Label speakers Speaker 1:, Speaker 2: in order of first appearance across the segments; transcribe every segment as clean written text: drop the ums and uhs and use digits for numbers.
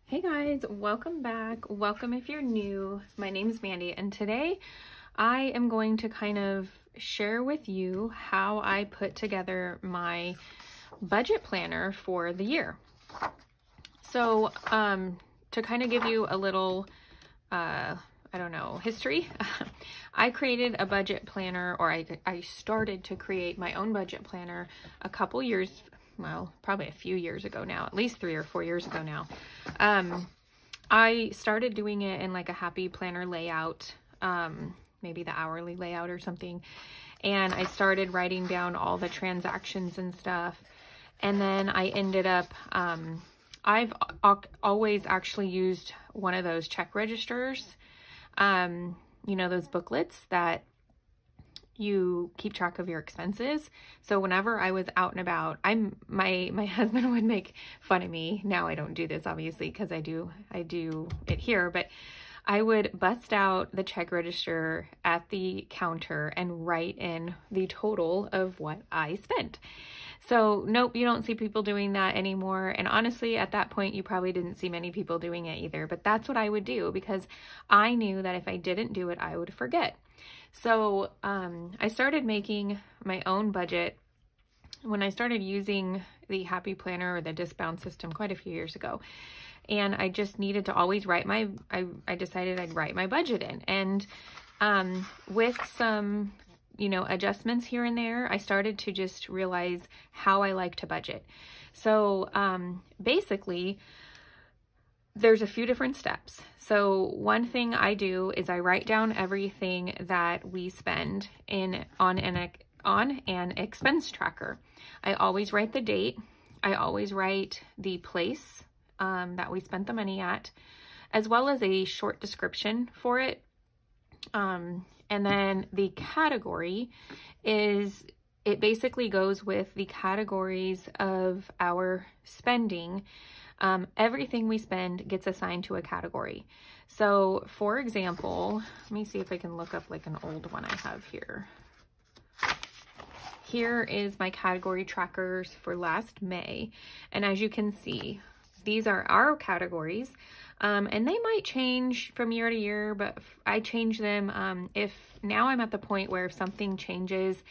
Speaker 1: Hey guys, welcome back. Welcome if you're new. My name is Mandy, and today I am going to kind of share with you how I put together my budget planner for the year. So to kind of give you a little, history, I created a budget planner, or I started to create my own budget planner a couple years, well, probably a few years ago now, at least 3 or 4 years ago now. I started doing it in like a happy planner layout, maybe the hourly layout or something. And I started writing down all the transactions and stuff. And then I ended up, I've always actually used one of those check registers, you know, those booklets that you keep track of your expenses. So whenever I was out and about, my husband would make fun of me. Now I don't do this obviously because I do it here, but I would bust out the check register at the counter and write in the total of what I spent. So nope, you don't see people doing that anymore. And honestly, at that point, you probably didn't see many people doing it either, but that's what I would do because I knew that if I didn't do it, I would forget. So I started making my own budget when I started using the Happy Planner or the Discbound system quite a few years ago. And I just needed to always write I decided I'd write my budget in. And with some, you know, adjustments here and there, I started to just realize how I like to budget. So basically, there's a few different steps. So one thing I do is I write down everything that we spend on an expense tracker. I always write the date. I always write the place that we spent the money at, as well as a short description for it. And then the category it basically goes with the categories of our spending. Everything we spend gets assigned to a category. So for example, let me see if I can look up like an old one I have here. Here is my category trackers for last May. And as you can see, these are our categories. And they might change from year to year, but I change them if now I'm at the point where if something changes,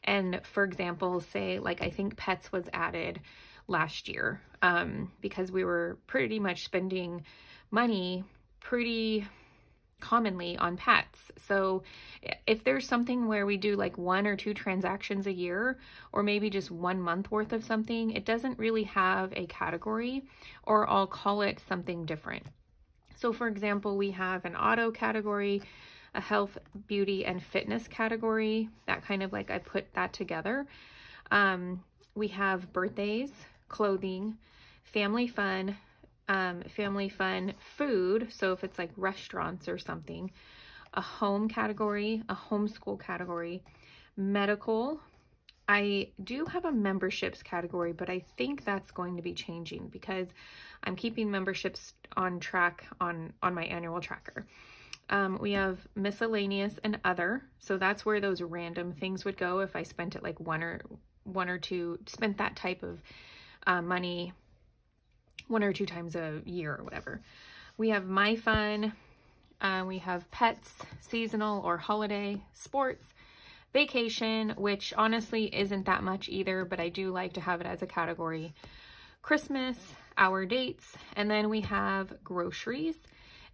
Speaker 1: and for example, say like I think pets was added last year because we were pretty much spending money pretty commonly on pets. So if there's something where we do like 1 or 2 transactions a year, or maybe just 1 month worth of something, it doesn't really have a category, or I'll call it something different. So for example, we have an auto category, a health, beauty, and fitness category. That kind of like I put that together. We have birthdays, clothing, family fun, food. So if it's like restaurants or something, a home category, a homeschool category, medical. I do have a memberships category, but I think that's going to be changing because I'm keeping memberships on track on my annual tracker. We have miscellaneous and other. So that's where those random things would go if I spent it like one or two, spent that type of money 1 or 2 times a year or whatever. We have my fun. We have pets, seasonal or holiday, sports, vacation, which honestly isn't that much either, but I do like to have it as a category, Christmas, our dates, and then we have groceries.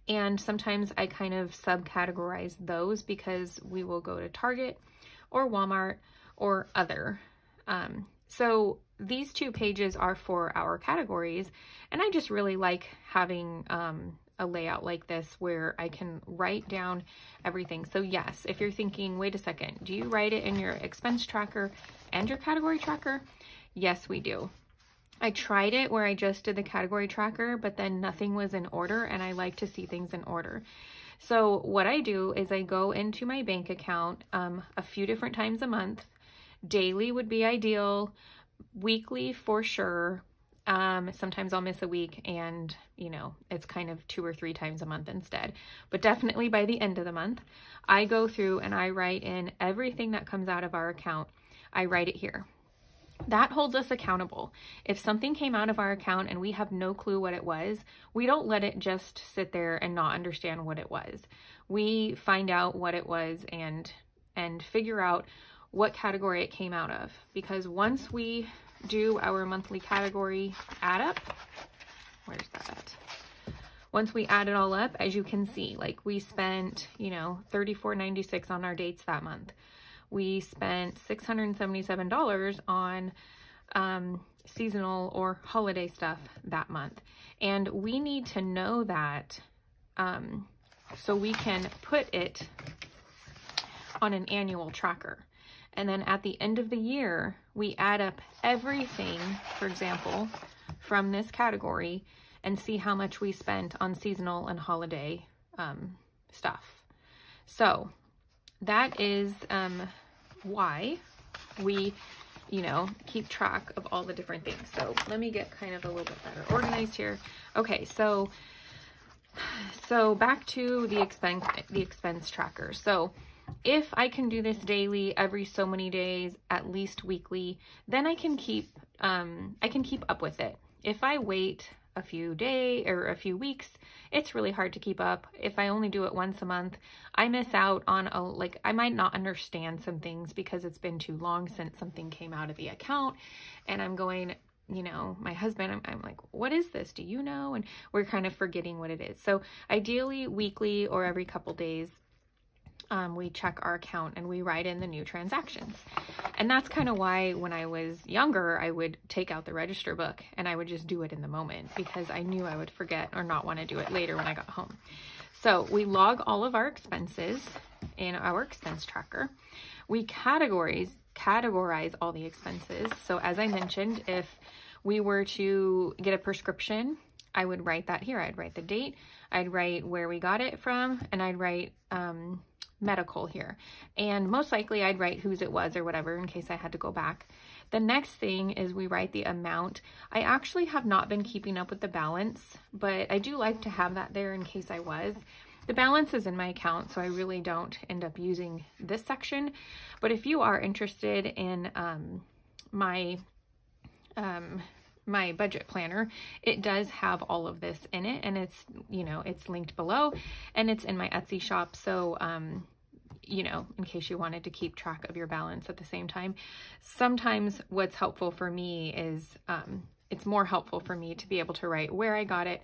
Speaker 1: And sometimes I kind of subcategorize those because we will go to Target or Walmart or other. So these 2 pages are for our categories, and I just really like having a layout like this where I can write down everything. So yes, if you're thinking, wait a second, do you write it in your expense tracker and your category tracker? Yes, we do. I tried it where I just did the category tracker, but then nothing was in order, and I like to see things in order. So what I do is I go into my bank account a few different times a month. Daily would be ideal, weekly for sure. Sometimes I'll miss a week and, you know, it's kind of 2 or 3 times a month instead. But definitely by the end of the month, I go through and I write in everything that comes out of our account. I write it here. That holds us accountable. If something came out of our account and we have no clue what it was, we don't let it just sit there and not understand what it was. We find out what it was and figure out what category it came out of. Because once we do our monthly category add up, where's that at? Once we add it all up, as you can see, like we spent, you know, $34.96 on our dates that month. We spent $677 on seasonal or holiday stuff that month. And we need to know that so we can put it on an annual tracker. And then at the end of the year, we add up everything, for example, from this category and see how much we spent on seasonal and holiday stuff. So that is why we, you know, keep track of all the different things. So let me get kind of a little bit better organized here. Okay, so back to the expense tracker. So if I can do this daily, every so many days, at least weekly, then I can keep up with it. If I wait a few days or a few weeks, it's really hard to keep up. If I only do it once a month, I miss out on I might not understand some things because it's been too long since something came out of the account, and I'm going, you know, my husband, I'm like, what is this? Do you know? And we're kind of forgetting what it is. So ideally weekly or every couple days, we check our account and we write in the new transactions. And that's kind of why when I was younger, I would take out the register book and I would just do it in the moment because I knew I would forget or not want to do it later when I got home. So we log all of our expenses in our expense tracker. We categorize all the expenses. So as I mentioned, if we were to get a prescription, I would write that here. I'd write the date, I'd write where we got it from, and I'd write medical here. And most likely I'd write whose it was or whatever in case I had to go back. The next thing is we write the amount. I actually have not been keeping up with the balance, but I do like to have that there in case I was. The balance is in my account, so I really don't end up using this section. But if you are interested in my budget planner, it does have all of this in it, and it's, you know, it's linked below and it's in my Etsy shop. So, you know, in case you wanted to keep track of your balance at the same time. Sometimes what's helpful for me is, it's more helpful for me to be able to write where I got it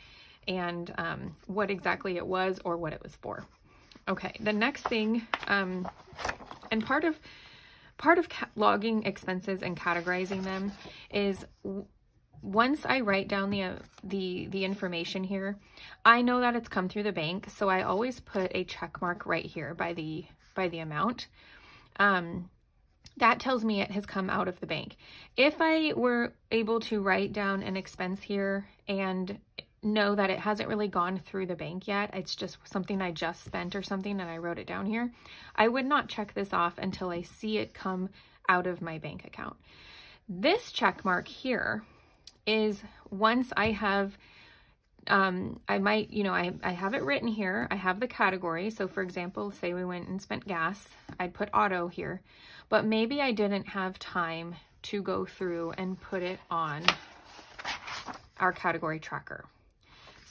Speaker 1: and what exactly it was or what it was for. Okay, the next thing, and part of logging expenses and categorizing them is once I write down the information here, I know that it's come through the bank, so I always put a check mark right here by the amount. That tells me it has come out of the bank. If I were able to write down an expense here and know that it hasn't really gone through the bank yet, it's just something I just spent or something and I wrote it down here, I would not check this off until I see it come out of my bank account. This check mark here is once I have, I might, you know, I have it written here, I have the category. So for example, say we went and spent gas, I'd put auto here, but maybe I didn't have time to go through and put it on our category tracker.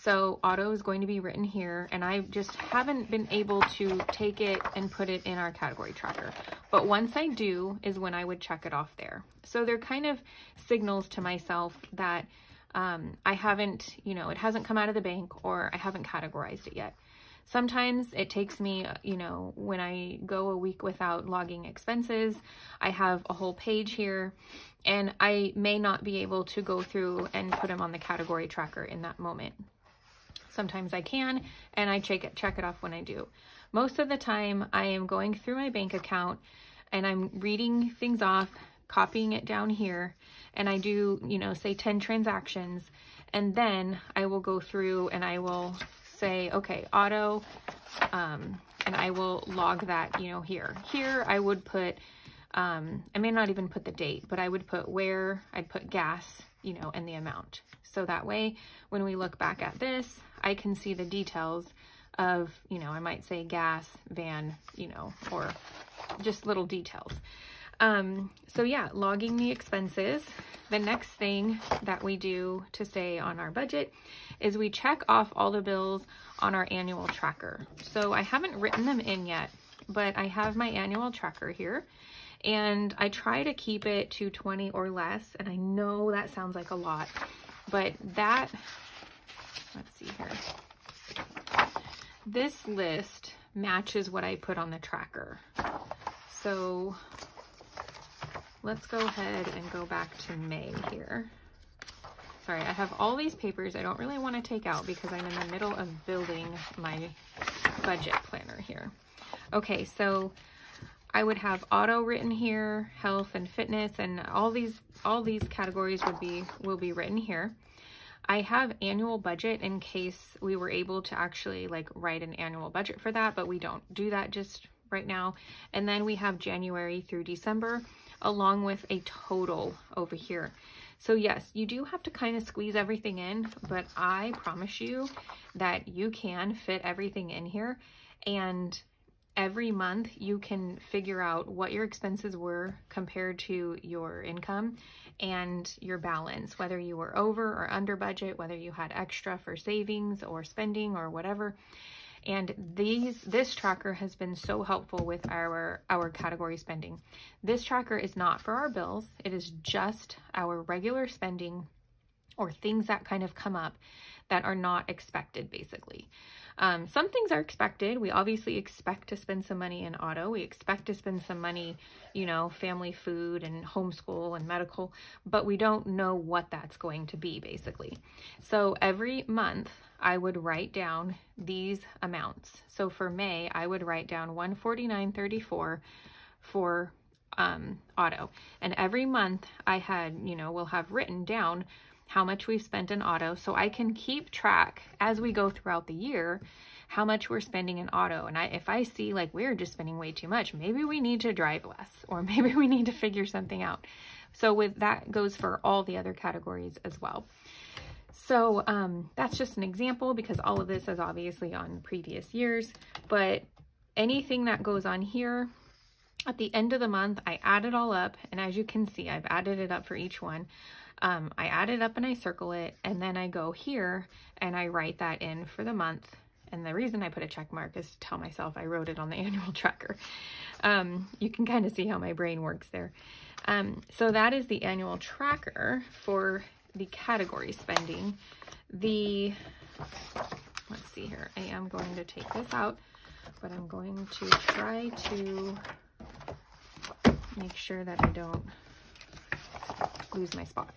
Speaker 1: So auto is going to be written here, and I just haven't been able to take it and put it in our category tracker. But once I do is when I would check it off there. So they're kind of signals to myself that I haven't, you know, it hasn't come out of the bank or I haven't categorized it yet. Sometimes it takes me, you know, when I go a week without logging expenses, I have a whole page here and I may not be able to go through and put them on the category tracker in that moment. Sometimes I can, and I check it off when I do. Most of the time I am going through my bank account and I'm reading things off, copying it down here, and I do, you know, say 10 transactions, and then I will go through and I will say, okay, auto, and I will log that, you know, here. Here I would put, I may not even put the date, but I would put where, I'd put gas, you know, and the amount. So that way, when we look back at this, I can see the details of, you know, I might say gas, van, you know, or just little details. So yeah, logging the expenses. The next thing that we do to stay on our budget is we check off all the bills on our annual tracker. So I haven't written them in yet, but I have my annual tracker here, and I try to keep it to 20 or less. And I know that sounds like a lot, but that, let's see here. This list matches what I put on the tracker. So let's go ahead and go back to May here. Sorry, I have all these papers I don't really want to take out because I'm in the middle of building my budget planner here. Okay, so I would have auto written here, health and fitness, and all these categories will be written here. I have annual budget in case we were able to actually like write an annual budget for that, but we don't do that just right now. And then we have January through December along with a total over here. So yes, you do have to kind of squeeze everything in, but I promise you that you can fit everything in here. And every month you can figure out what your expenses were compared to your income and your balance, whether you were over or under budget, whether you had extra for savings or spending or whatever. And this tracker has been so helpful with our category spending. This tracker is not for our bills. It is just our regular spending or things that kind of come up that are not expected, basically. Some things are expected. We obviously expect to spend some money in auto. We expect to spend some money, you know, family food and homeschool and medical, but we don't know what that's going to be, basically. So every month I would write down these amounts. So for May, I would write down $149.34 for auto. And every month I had, you know, will have written down how much we've spent in auto, so I can keep track as we go throughout the year how much we're spending in auto. And if I see like we're just spending way too much, maybe we need to drive less, or maybe we need to figure something out. So with that goes for all the other categories as well. So that's just an example because all of this is obviously on previous years, but anything that goes on here at the end of the month, I add it all up. And as you can see, I've added it up for each one. I add it up and I circle it, and then I go here and I write that in for the month. And the reason I put a check mark is to tell myself I wrote it on the annual tracker. You can kind of see how my brain works there. So that is the annual tracker for the category spending. Let's see here. I am going to take this out, but I'm going to try to make sure that I don't lose my spot.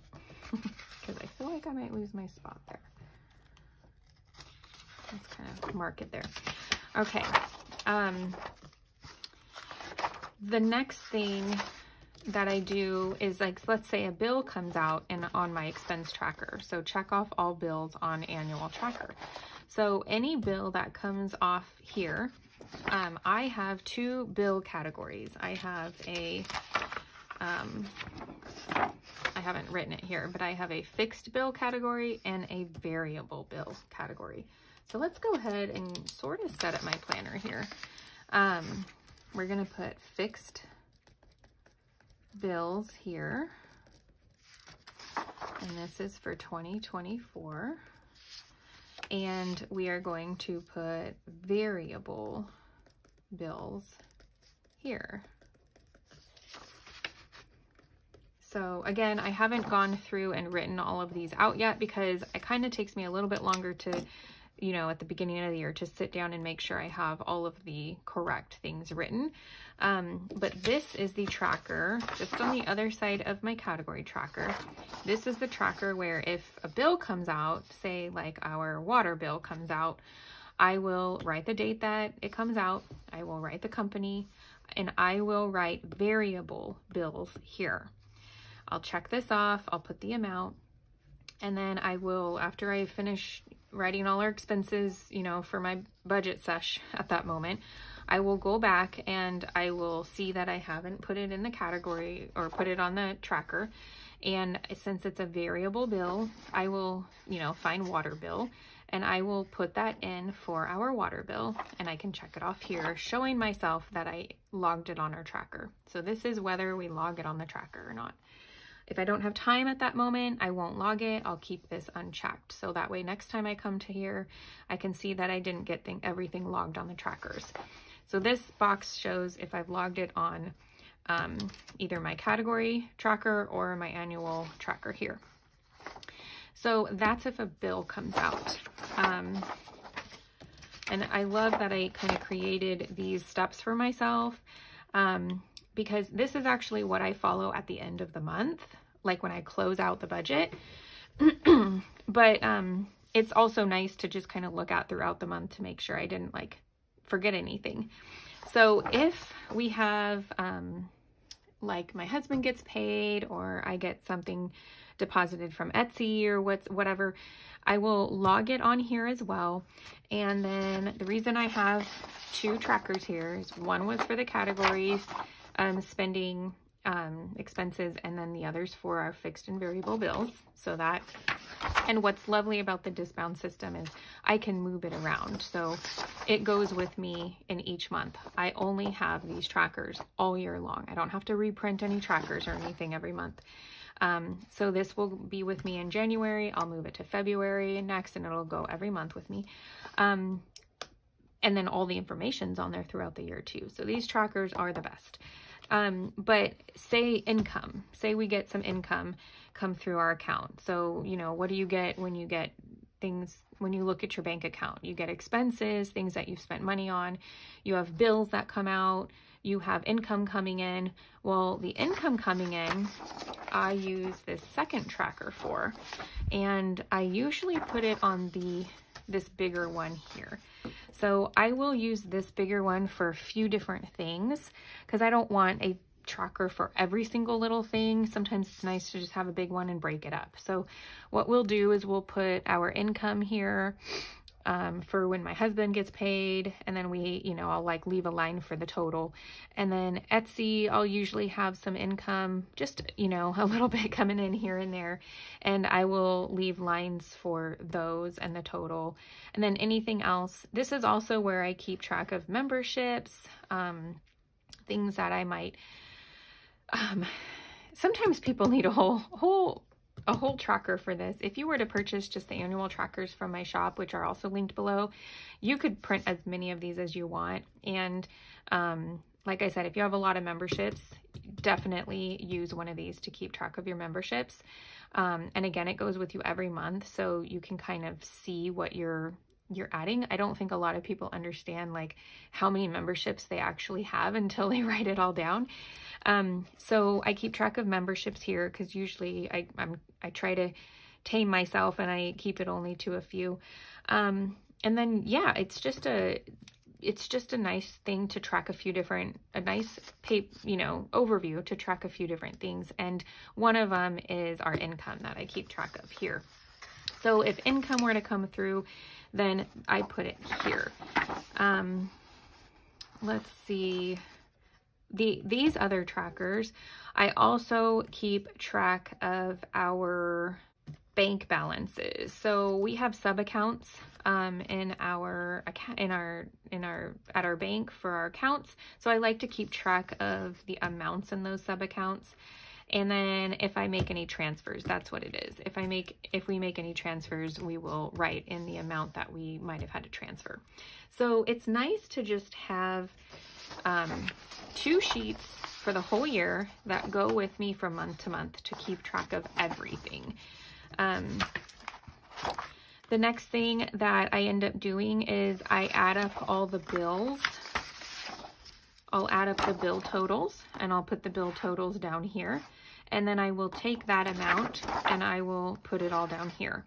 Speaker 1: Because I feel like I might lose my spot there. Let's kind of mark it there. Okay. The next thing that I do is, like, let's say a bill comes out on my expense tracker. So check off all bills on annual tracker. So any bill that comes off here, I have two bill categories. I have I haven't written it here, but I have a fixed bill category and a variable bill category. So let's go ahead and sort of set up my planner here. We're going to put fixed bills here. And this is for 2024. And we are going to put variable bills here. So again, I haven't gone through and written all of these out yet because it kind of takes me a little bit longer to, you know, at the beginning of the year to sit down and make sure I have all of the correct things written. But this is the tracker just on the other side of my category tracker. This is the tracker where if a bill comes out, say like our water bill comes out, I will write the date that it comes out, I will write the company, and I will write variable bills here. I'll check this off, I'll put the amount, and then I will, after I finish writing all our expenses, you know, for my budget sesh at that moment, I will go back and I will see that I haven't put it in the category or put it on the tracker. And since it's a variable bill, I will, you know, find water bill, and I will put that in for our water bill, and I can check it off here, showing myself that I logged it on our tracker. So this is whether we log it on the tracker or not. If I don't have time at that moment, I won't log it. I'll keep this unchecked. So that way, next time I come to here, I can see that I didn't get everything logged on the trackers. So this box shows if I've logged it on either my category tracker or my annual tracker here. So that's if a bill comes out. And I love that I kind of created these steps for myself because this is actually what I follow at the end of the month, like when I close out the budget. But it's also nice to just kind of look at throughout the month to make sure I didn't like forget anything. So if we have like my husband gets paid or I get something deposited from Etsy or whatever, I will log it on here as well. And then the reason I have two trackers here is one was for the categories, spending expenses, and then the others for our fixed and variable bills. So that, and what's lovely about the disbound system is I can move it around. So it goes with me in each month. I only have these trackers all year long. I don't have to reprint any trackers or anything every month. So this will be with me in January. I'll move it to February next, and it'll go every month with me. And then all the information's on there throughout the year too. So these trackers are the best. But say income, say we get some income come through our account. So, you know, what do you get when you get things, when you look at your bank account? You get expenses, things that you've spent money on. You have bills that come out. You have income coming in. Well, the income coming in, I use this second tracker for, and I usually put it on this bigger one here. So I will use this bigger one for a few different things because I don't want a tracker for every single little thing. Sometimes it's nice to just have a big one and break it up. So what we'll do is we'll put our income here for when my husband gets paid, and then we, you know, I'll like leave a line for the total. And then Etsy, I'll usually have some income, just, you know, a little bit coming in here and there, and I will leave lines for those and the total. And then anything else, this is also where I keep track of memberships, things that I might, sometimes people need a whole tracker for this. If you were to purchase just the annual trackers from my shop, which are also linked below, you could print as many of these as you want. And like I said, if you have a lot of memberships, definitely use one of these to keep track of your memberships. And again, it goes with you every month, so you can kind of see what you're adding. I don't think a lot of people understand like how many memberships they actually have until they write it all down. So I keep track of memberships here because usually I try to tame myself and I keep it only to a few. And then, yeah, it's just a nice thing to track a few different, a nice overview to track a few different things. And one of them is our income that I keep track of here. So if income were to come through, then I put it here. Let's see. These other trackers, I also keep track of our bank balances. So we have sub accounts at our bank for our accounts. So I like to keep track of the amounts in those sub accounts. And then if I make any transfers, that's what it is. If we make any transfers, we will write in the amount that we might have had to transfer. So it's nice to just have two sheets for the whole year that go with me from month to month to keep track of everything. The next thing that I end up doing is I add up all the bills. I'll add up the bill totals, and I'll put the bill totals down here. And then I will take that amount and I will put it all down here.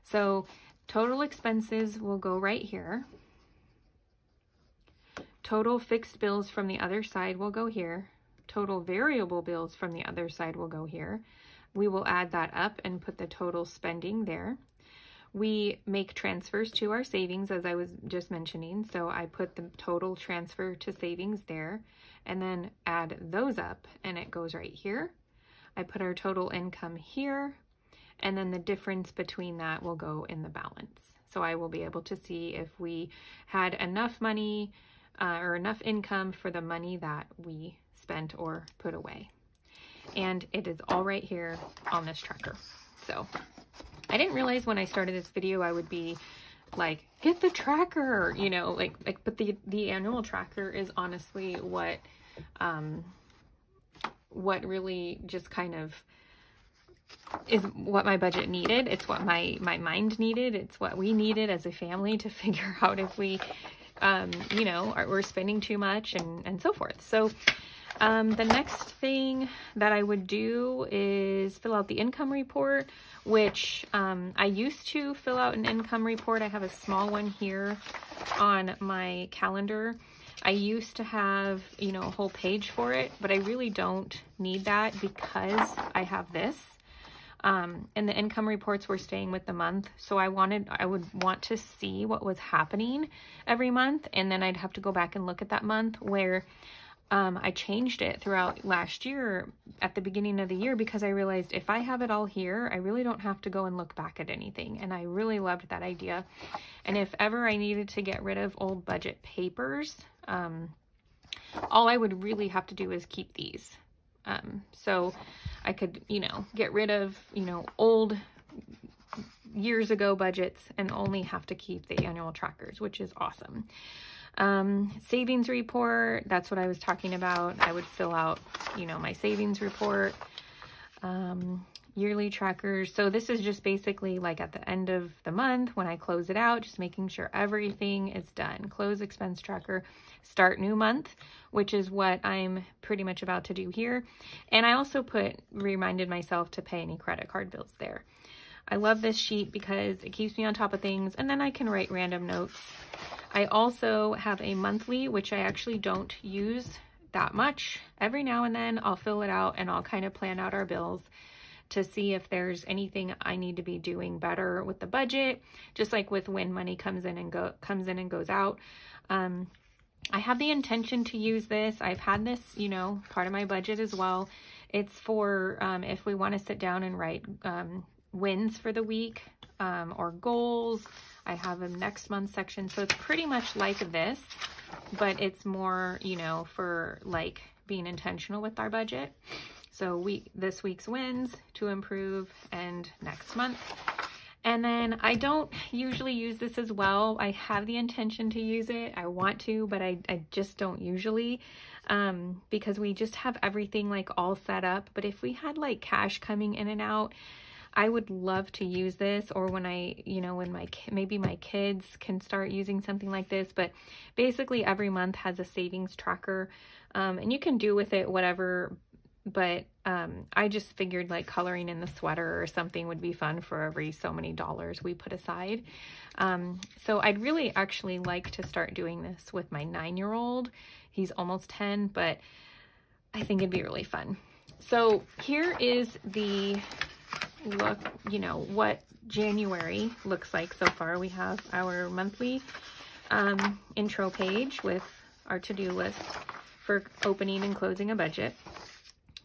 Speaker 1: So total expenses will go right here. Total fixed bills from the other side will go here. Total variable bills from the other side will go here. We will add that up and put the total spending there. We make transfers to our savings, as I was just mentioning. So I put the total transfer to savings there and then add those up, and it goes right here. I put our total income here, and then the difference between that will go in the balance. So I will be able to see if we had enough money or enough income for the money that we spent or put away. And it is all right here on this tracker. So I didn't realize when I started this video I would be like, get the tracker, you know, but the annual tracker is honestly what really just kind of is what my budget needed. It's what my mind needed. It's what we needed as a family to figure out if we, you know, we're spending too much and so forth. So the next thing that I would do is fill out the income report, which I used to fill out an income report. I have a small one here on my calendar. I used to have, you know, a whole page for it, but I really don't need that because I have this. And the income reports were staying with the month. So I would want to see what was happening every month. And then I'd have to go back and look at that month where I changed it throughout last year at the beginning of the year because I realized if I have it all here, I really don't have to go and look back at anything. And I really loved that idea. And if ever I needed to get rid of old budget papers, all I would really have to do is keep these. So I could, you know, get rid of, you know, old years ago budgets and only have to keep the annual trackers, which is awesome. Savings report, that's what I was talking about. I would fill out, you know, my savings report, yearly trackers. So this is just basically like at the end of the month when I close it out, just making sure everything is done. Close expense tracker, start new month, which is what I'm pretty much about to do here. And I also reminded myself to pay any credit card bills there. I love this sheet because it keeps me on top of things, and then I can write random notes. I also have a monthly, which I actually don't use that much. Every now and then I'll fill it out and I'll kind of plan out our bills to see if there's anything I need to be doing better with the budget, just like with when money comes in and goes out. I have the intention to use this. I've had this, you know, part of my budget as well. It's for if we want to sit down and write wins for the week or goals. I have a next month section. So it's pretty much like this, but it's more, you know, for like being intentional with our budget. So this week's wins to improve and next month. And then I don't usually use this as well. I have the intention to use it. I want to, but I just don't usually because we just have everything like all set up. But if we had like cash coming in and out, I would love to use this, or when maybe my kids can start using something like this. But basically every month has a savings tracker, and you can do with it whatever, but I just figured like coloring in the sweater or something would be fun for every so many dollars we put aside. So I'd really actually like to start doing this with my 9-year-old. He's almost 10, but I think it'd be really fun. So here is the look, you know, what January looks like so far. We have our monthly intro page with our to-do list for opening and closing a budget.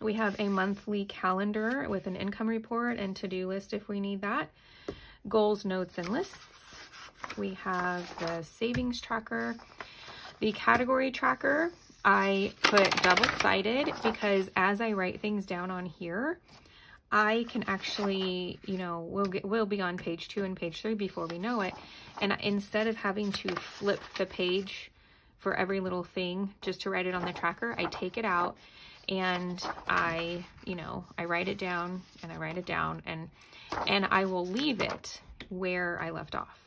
Speaker 1: We have a monthly calendar with an income report and to-do list if we need that. Goals, notes, and lists. We have the savings tracker. The category tracker, I put double-sided because as I write things down on here, I can actually, you know, we'll be on page 2 and page 3 before we know it. And instead of having to flip the page for every little thing just to write it on the tracker, I take it out and I write it down and I write it down and I will leave it where I left off.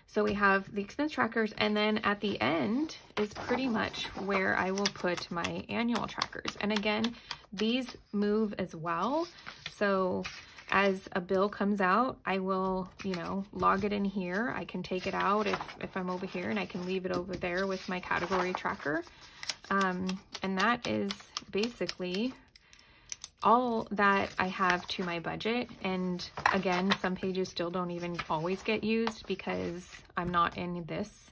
Speaker 1: So we have the expense trackers, and then at the end is pretty much where I will put my annual trackers. And again, these move as well. So as a bill comes out, I will, you know, log it in here. I can take it out if I'm over here, and I can leave it over there with my category tracker. And that is basically all that I have to my budget. And again, some pages still don't even always get used because I'm not in this,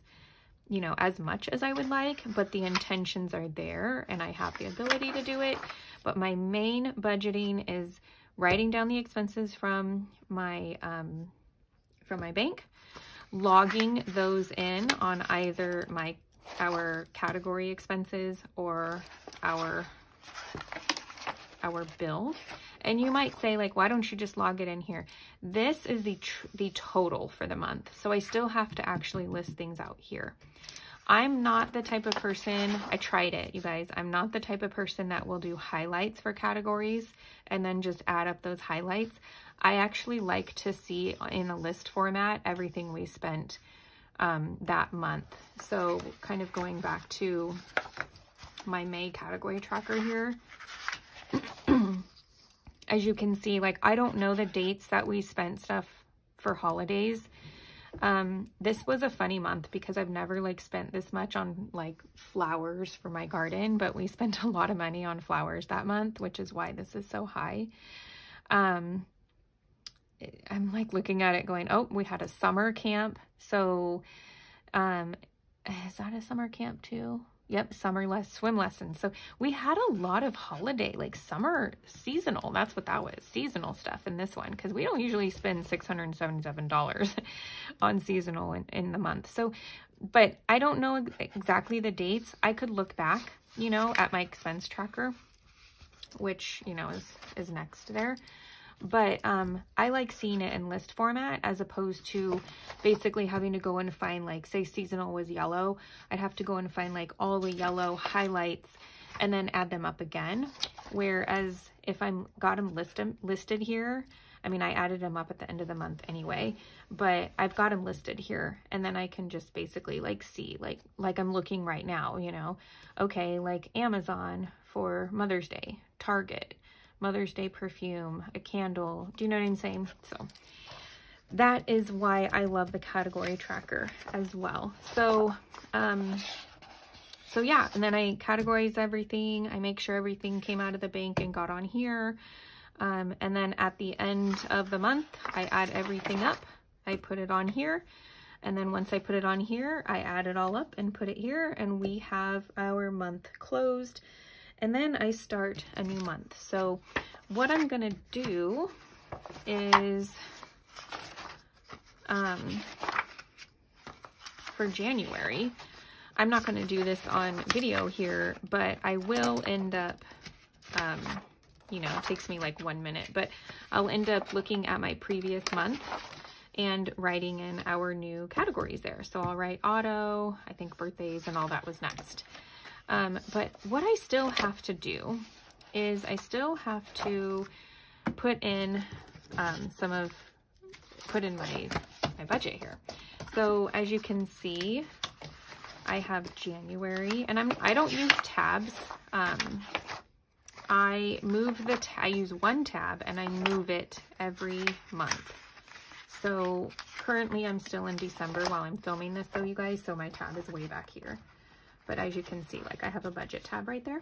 Speaker 1: you know, as much as I would like, but the intentions are there and I have the ability to do it. But my main budgeting is writing down the expenses from my from my bank, logging those in on either our category expenses or our bills. And you might say, like, why don't you just log it in here? This is the total for the month. So I still have to actually list things out here. I'm not the type of person, I tried it, you guys. I'm not the type of person that will do highlights for categories and then just add up those highlights. I actually like to see in a list format everything we spent that month. So kind of going back to my May category tracker here. As you can see, like, I don't know the dates that we spent stuff for holidays. This was a funny month because I've never like spent this much on like flowers for my garden, but we spent a lot of money on flowers that month, which is why this is so high. I'm like looking at it going, oh, we had a summer camp. So, is that a summer camp too? Yep, swim lessons. So we had a lot of holiday, like summer seasonal. That's what that was, seasonal stuff in this one, because we don't usually spend $677 on seasonal in the month. So, but I don't know exactly the dates. I could look back, you know, at my expense tracker, which, you know, is next there. But I like seeing it in list format as opposed to basically having to go and find, like, say seasonal was yellow. I'd have to go and find like all the yellow highlights and then add them up again. Whereas if I'm got them listed here, I mean, I added them up at the end of the month anyway, but I've got them listed here, and then I can just basically like see, like I'm looking right now, you know, okay, like Amazon for Mother's Day, Target, Mother's Day perfume, a candle. Do you know what I'm saying? So that is why I love the category tracker as well. So, so yeah, and then I categorize everything. I make sure everything came out of the bank and got on here. And then at the end of the month, I add everything up. I put it on here. And then once I put it on here, I add it all up and put it here, and we have our month closed. And then I start a new month. So what I'm gonna do is, for January, I'm not gonna do this on video here, but I will end up, you know, it takes me like 1 minute, but I'll end up looking at my previous month and writing in our new categories there. So I'll write auto, I think birthdays and all that was next. But what I still have to do is I still have to put in put in my budget here. So as you can see, I have January, and I don't use tabs. I use one tab and I move it every month. So currently I'm still in December while I'm filming this though, you guys, so my tab is way back here. But as you can see, like, I have a budget tab right there.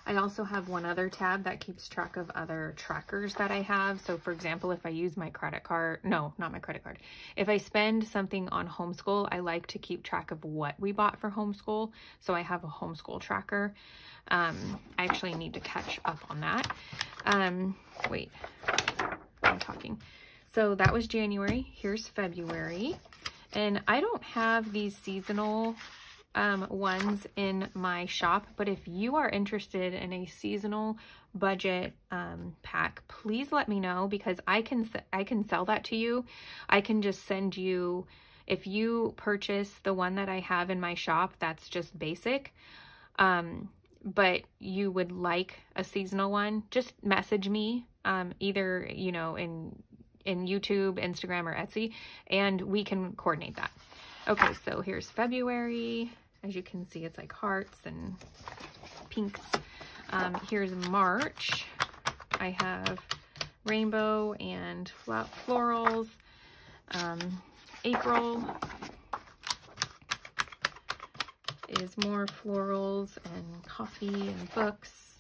Speaker 1: I also have one other tab that keeps track of other trackers that I have. So for example, if I use my credit card, no, not my credit card. If I spend something on homeschool, I like to keep track of what we bought for homeschool. So I have a homeschool tracker. I actually need to catch up on that. Wait, I'm talking. So that was January. Here's February. And I don't have these seasonal ones in my shop, but if you are interested in a seasonal budget pack, please let me know, because I can sell that to you. I can just send you, if you purchase the one that I have in my shop, that's just basic, but you would like a seasonal one, just message me, either, you know, in YouTube, Instagram, or Etsy, and we can coordinate that. Okay, so here's February. As you can see, it's like hearts and pinks. Here's March. I have rainbow and florals. April is more florals and coffee and books.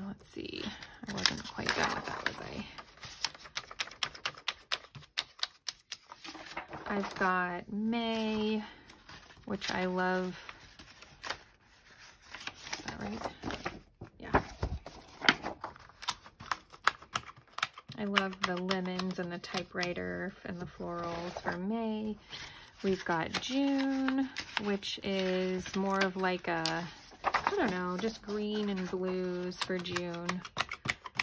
Speaker 1: Let's see. I wasn't quite done with that, was I? I've got May, which I love. Is that right? Yeah. I love the lemons and the typewriter and the florals for May. We've got June, which is more of like a, I don't know, just green and blues for June.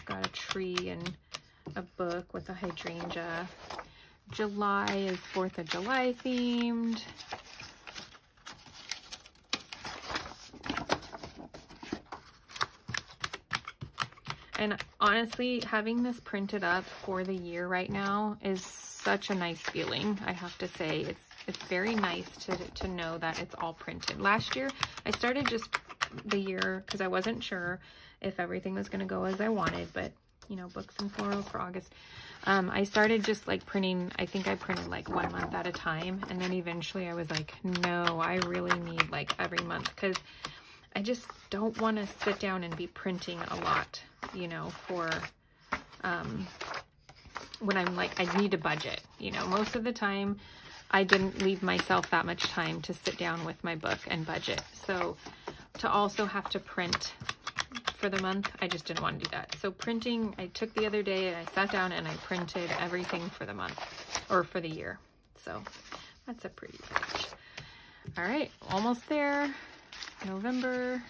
Speaker 1: Got a tree and a book with a hydrangea. July is 4th of July themed. And honestly, having this printed up for the year right now is such a nice feeling. I have to say, it's very nice to know that it's all printed. Last year, I started just the year because I wasn't sure if everything was going to go as I wanted, but you know, books and florals for August. I started just like printing, I think I printed like 1 month at a time. And then eventually I was like, no, I really need like every month because I just don't want to sit down and be printing a lot, you know, for when I'm like, I need a budget. You know, most of the time I didn't leave myself that much time to sit down with my book and budget. So to also have to print for the month, I just didn't want to do that. So printing, I took the other day and I sat down and I printed everything for the month or for the year. So that's a pretty page. All right, almost there. November.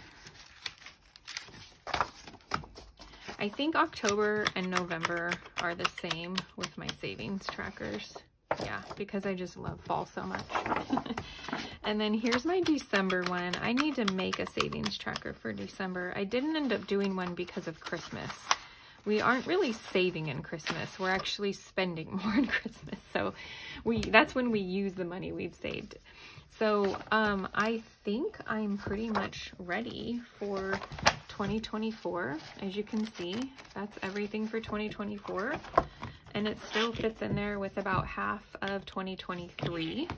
Speaker 1: I think October and November are the same with my savings trackers. Yeah, because I just love fall so much. And then here's my December one. I need to make a savings tracker for December. I didn't end up doing one because of Christmas. We aren't really saving in Christmas. We're actually spending more in Christmas. So that's when we use the money we've saved. So I think I'm pretty much ready for 2024. As you can see, that's everything for 2024. And it still fits in there with about half of 2023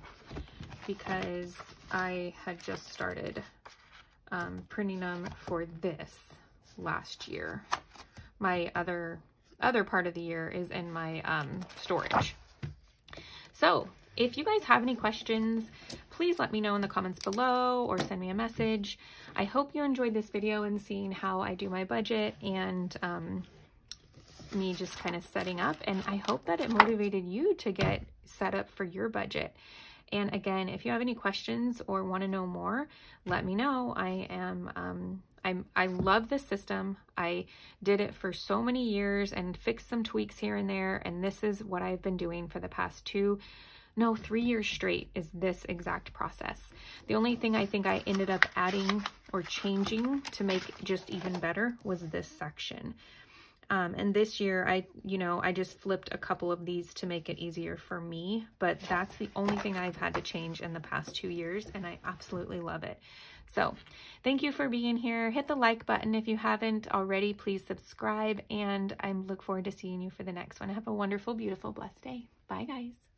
Speaker 1: because I had just started printing them for this last year. My other part of the year is in my storage. So if you guys have any questions, please let me know in the comments below or send me a message. I hope you enjoyed this video and seeing how I do my budget and me just kind of setting up, and I hope that it motivated you to get set up for your budget. And again, if you have any questions or want to know more, let me know. I love this system. I did it for so many years and fixed some tweaks here and there, and this is what I've been doing for the past 3 years straight is this exact process. The only thing I think I ended up adding or changing to make it just even better was this section. And this year I just flipped a couple of these to make it easier for me, but that's the only thing I've had to change in the past 2 years, and I absolutely love it. So thank you for being here. Hit the like button if you haven't already. Please subscribe, and I look forward to seeing you for the next one. Have a wonderful, beautiful, blessed day. Bye, guys.